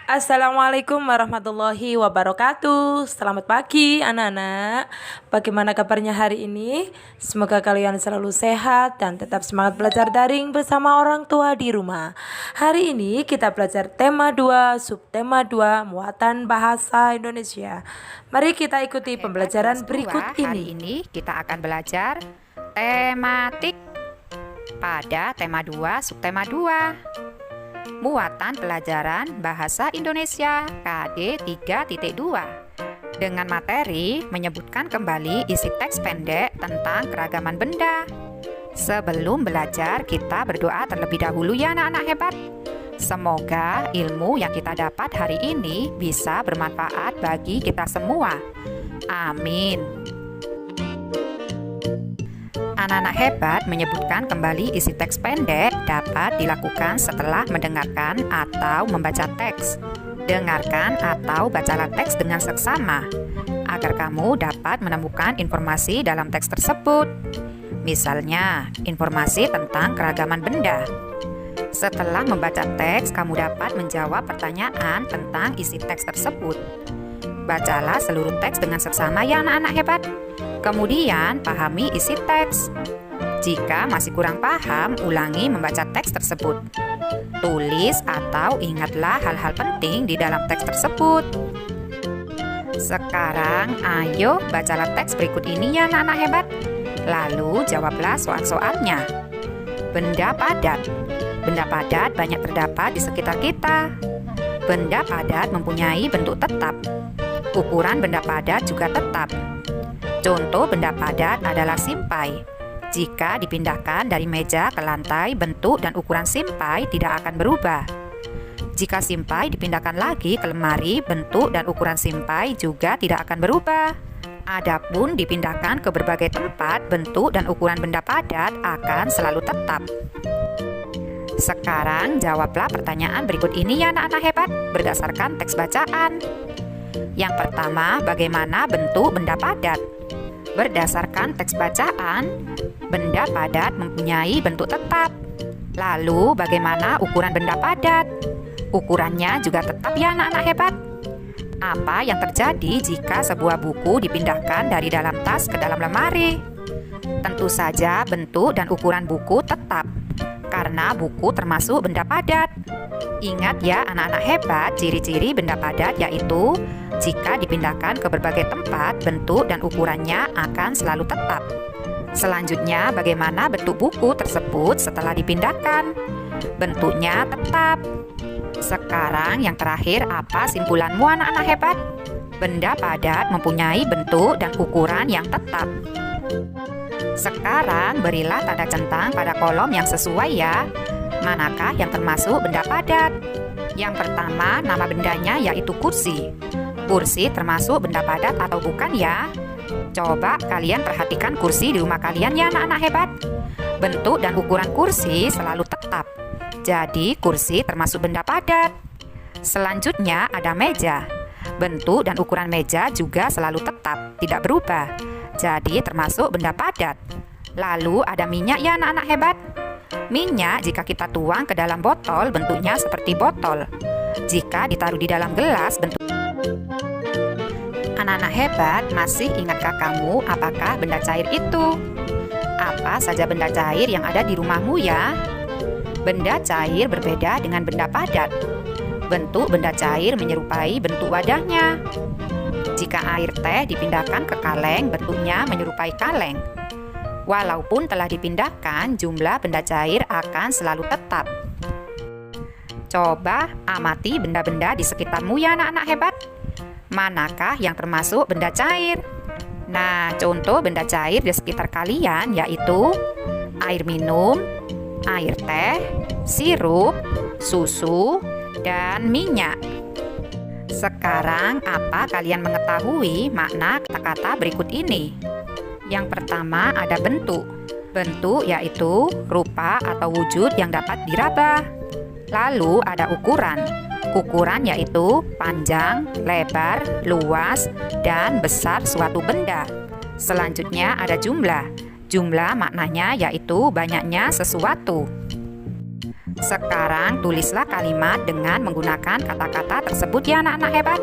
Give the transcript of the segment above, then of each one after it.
Assalamualaikum warahmatullahi wabarakatuh. Selamat pagi anak-anak. Bagaimana kabarnya hari ini? Semoga kalian selalu sehat dan tetap semangat belajar daring bersama orang tua di rumah. Hari ini kita belajar tema 2, subtema 2, muatan bahasa Indonesia. Mari kita ikuti pembelajaran berikut Hari ini. ini kita akan belajar tematik pada tema 2, subtema 2. Muatan pelajaran Bahasa Indonesia KD 3.2 dengan materi menyebutkan kembali isi teks pendek tentang keragaman benda. Sebelum belajar, kita berdoa terlebih dahulu ya anak-anak hebat. Semoga ilmu yang kita dapat hari ini bisa bermanfaat bagi kita semua. Amin. Anak-anak hebat menyebutkan kembali isi teks pendek dapat dilakukan setelah mendengarkan atau membaca teks. Dengarkan atau bacalah teks dengan seksama agar kamu dapat menemukan informasi dalam teks tersebut. Misalnya, informasi tentang keragaman benda. Setelah membaca teks, kamu dapat menjawab pertanyaan tentang isi teks tersebut. Bacalah seluruh teks dengan seksama ya anak-anak hebat. Kemudian pahami isi teks. Jika masih kurang paham, ulangi membaca teks tersebut. Tulis atau ingatlah hal-hal penting di dalam teks tersebut. Sekarang ayo bacalah teks berikut ini ya anak-anak hebat. Lalu jawablah soal-soalnya. Benda padat. Benda padat banyak terdapat di sekitar kita. Benda padat mempunyai bentuk tetap. Ukuran benda padat juga tetap. Contoh benda padat adalah simpai. Jika dipindahkan dari meja ke lantai, bentuk dan ukuran simpai tidak akan berubah. Jika simpai dipindahkan lagi ke lemari, bentuk dan ukuran simpai juga tidak akan berubah. Adapun dipindahkan ke berbagai tempat, bentuk dan ukuran benda padat akan selalu tetap. Sekarang jawablah pertanyaan berikut ini ya anak-anak hebat berdasarkan teks bacaan. Yang pertama, bagaimana bentuk benda padat? Berdasarkan teks bacaan, benda padat mempunyai bentuk tetap. Lalu, bagaimana ukuran benda padat? Ukurannya juga tetap ya anak-anak hebat. Apa yang terjadi jika sebuah buku dipindahkan dari dalam tas ke dalam lemari? Tentu saja bentuk dan ukuran buku tetap, karena buku termasuk benda padat. Ingat ya anak-anak hebat, ciri-ciri benda padat yaitu jika dipindahkan ke berbagai tempat, bentuk dan ukurannya akan selalu tetap. Selanjutnya, bagaimana bentuk buku tersebut setelah dipindahkan? Bentuknya tetap. Sekarang yang terakhir, apa simpulanmu anak-anak hebat? Benda padat mempunyai bentuk dan ukuran yang tetap. Sekarang berilah tanda centang pada kolom yang sesuai ya. Manakah yang termasuk benda padat? Yang pertama, nama bendanya yaitu kursi. Kursi termasuk benda padat atau bukan ya? Coba kalian perhatikan kursi di rumah kalian ya anak-anak hebat. Bentuk dan ukuran kursi selalu tetap. Jadi kursi termasuk benda padat. Selanjutnya ada meja. Bentuk dan ukuran meja juga selalu tetap, tidak berubah. Jadi termasuk benda padat. Lalu ada minyak ya anak-anak hebat. Minyak jika kita tuang ke dalam botol bentuknya seperti botol. Jika ditaruh di dalam gelas bentuk. Anak-anak hebat, masih ingatkah kamu apakah benda cair itu? Apa saja benda cair yang ada di rumahmu ya? Benda cair berbeda dengan benda padat. Bentuk benda cair menyerupai bentuk wadahnya. Jika air teh dipindahkan ke kaleng, bentuknya menyerupai kaleng. Walaupun telah dipindahkan, jumlah benda cair akan selalu tetap. Coba amati benda-benda di sekitarmu ya anak-anak hebat. Manakah yang termasuk benda cair? Nah, contoh benda cair di sekitar kalian yaitu air minum, air teh, sirup, susu, dan minyak. Sekarang, apa kalian mengetahui makna kata-kata berikut ini? Yang pertama ada bentuk. Bentuk yaitu rupa atau wujud yang dapat diraba. Lalu ada ukuran. Ukuran yaitu panjang, lebar, luas, dan besar suatu benda. Selanjutnya ada jumlah. Jumlah maknanya yaitu banyaknya sesuatu. Sekarang tulislah kalimat dengan menggunakan kata-kata tersebut ya anak-anak hebat.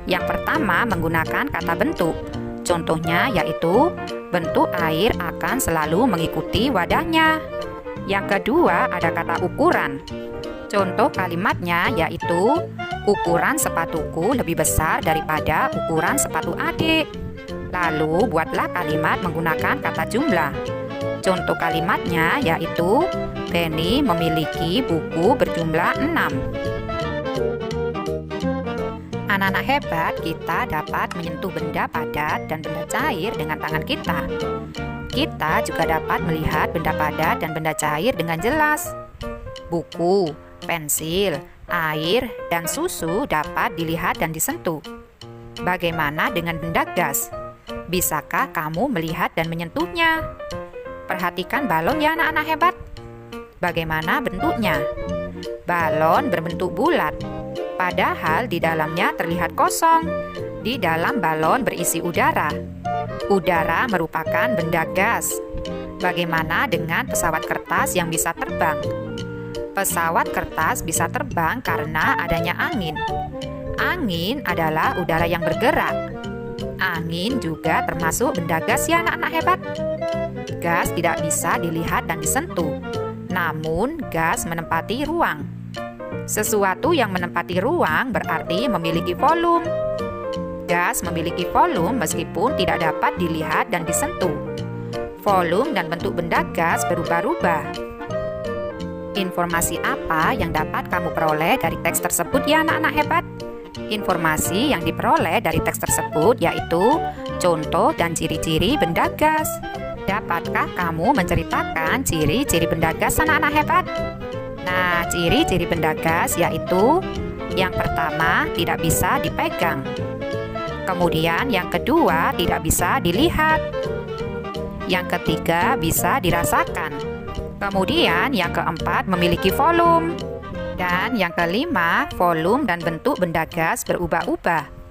Yang pertama menggunakan kata bentuk. Contohnya yaitu bentuk air akan selalu mengikuti wadahnya. Yang kedua ada kata ukuran. Contoh kalimatnya yaitu ukuran sepatuku lebih besar daripada ukuran sepatu adik. Lalu buatlah kalimat menggunakan kata jumlah. Contoh kalimatnya yaitu Penny memiliki buku berjumlah 6. Anak-anak hebat, kita dapat menyentuh benda padat dan benda cair dengan tangan kita. Kita juga dapat melihat benda padat dan benda cair dengan jelas. Buku, pensil, air, dan susu dapat dilihat dan disentuh. Bagaimana dengan benda gas? Bisakah kamu melihat dan menyentuhnya? Perhatikan balon ya anak-anak hebat. Bagaimana bentuknya? Balon berbentuk bulat, padahal di dalamnya terlihat kosong. Di dalam balon berisi udara. Udara merupakan benda gas. Bagaimana dengan pesawat kertas yang bisa terbang? Pesawat kertas bisa terbang karena adanya angin. Angin adalah udara yang bergerak. Angin juga termasuk benda gas ya anak-anak hebat. Gas tidak bisa dilihat dan disentuh, namun gas menempati ruang. Sesuatu yang menempati ruang berarti memiliki volume. Gas memiliki volume meskipun tidak dapat dilihat dan disentuh. Volume dan bentuk benda gas berubah-ubah. Informasi apa yang dapat kamu peroleh dari teks tersebut ya anak-anak hebat? Informasi yang diperoleh dari teks tersebut yaitu contoh dan ciri-ciri benda gas. Dapatkah kamu menceritakan ciri-ciri benda gas anak-anak hebat? Nah, ciri-ciri benda gas yaitu yang pertama tidak bisa dipegang. Kemudian yang kedua tidak bisa dilihat. Yang ketiga bisa dirasakan. Kemudian yang keempat memiliki volume. Dan yang kelima, volume dan bentuk benda gas berubah-ubah.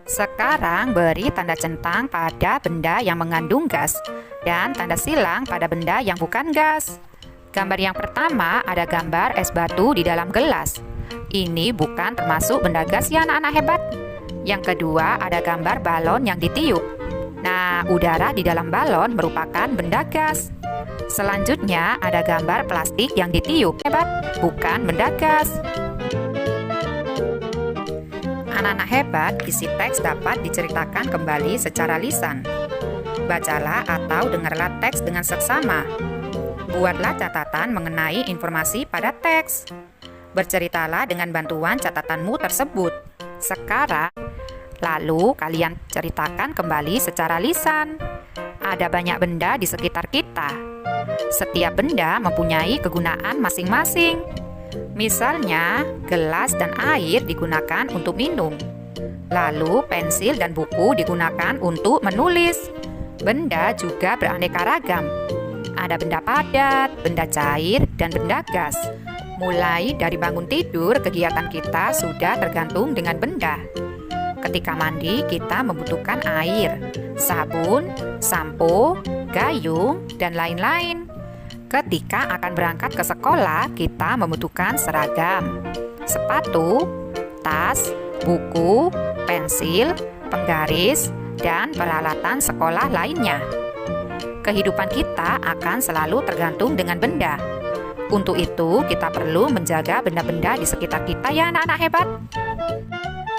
Sekarang beri tanda centang pada benda yang mengandung gas dan tanda silang pada benda yang bukan gas. Gambar yang pertama ada gambar es batu di dalam gelas. Ini bukan termasuk benda gas ya anak-anak hebat. Yang kedua ada gambar balon yang ditiup. Nah, udara di dalam balon merupakan benda gas. Selanjutnya ada gambar plastik yang ditiup. Hebat, bukan benda gas. Anak-anak hebat, isi teks dapat diceritakan kembali secara lisan. Bacalah atau dengarlah teks dengan seksama. Buatlah catatan mengenai informasi pada teks. Berceritalah dengan bantuan catatanmu tersebut. Sekarang, lalu kalian ceritakan kembali secara lisan. Ada banyak benda di sekitar kita. Setiap benda mempunyai kegunaan masing-masing. Misalnya, gelas dan air digunakan untuk minum. Lalu, pensil dan buku digunakan untuk menulis. Benda juga beraneka ragam. Ada benda padat, benda cair, dan benda gas. Mulai dari bangun tidur, kegiatan kita sudah tergantung dengan benda. Ketika mandi, kita membutuhkan air, sabun, sampo, gayung, dan lain-lain. Ketika akan berangkat ke sekolah, kita membutuhkan seragam, sepatu, tas, buku, pensil, penggaris, dan peralatan sekolah lainnya. Kehidupan kita akan selalu tergantung dengan benda. Untuk itu, kita perlu menjaga benda-benda di sekitar kita ya anak-anak hebat.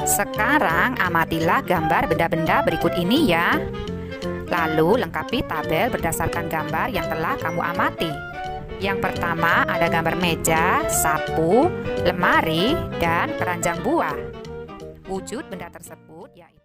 Sekarang amatilah gambar benda-benda berikut ini ya. Lalu lengkapi tabel berdasarkan gambar yang telah kamu amati. Yang pertama ada gambar meja, sapu, lemari, dan keranjang buah. Wujud benda tersebut yaitu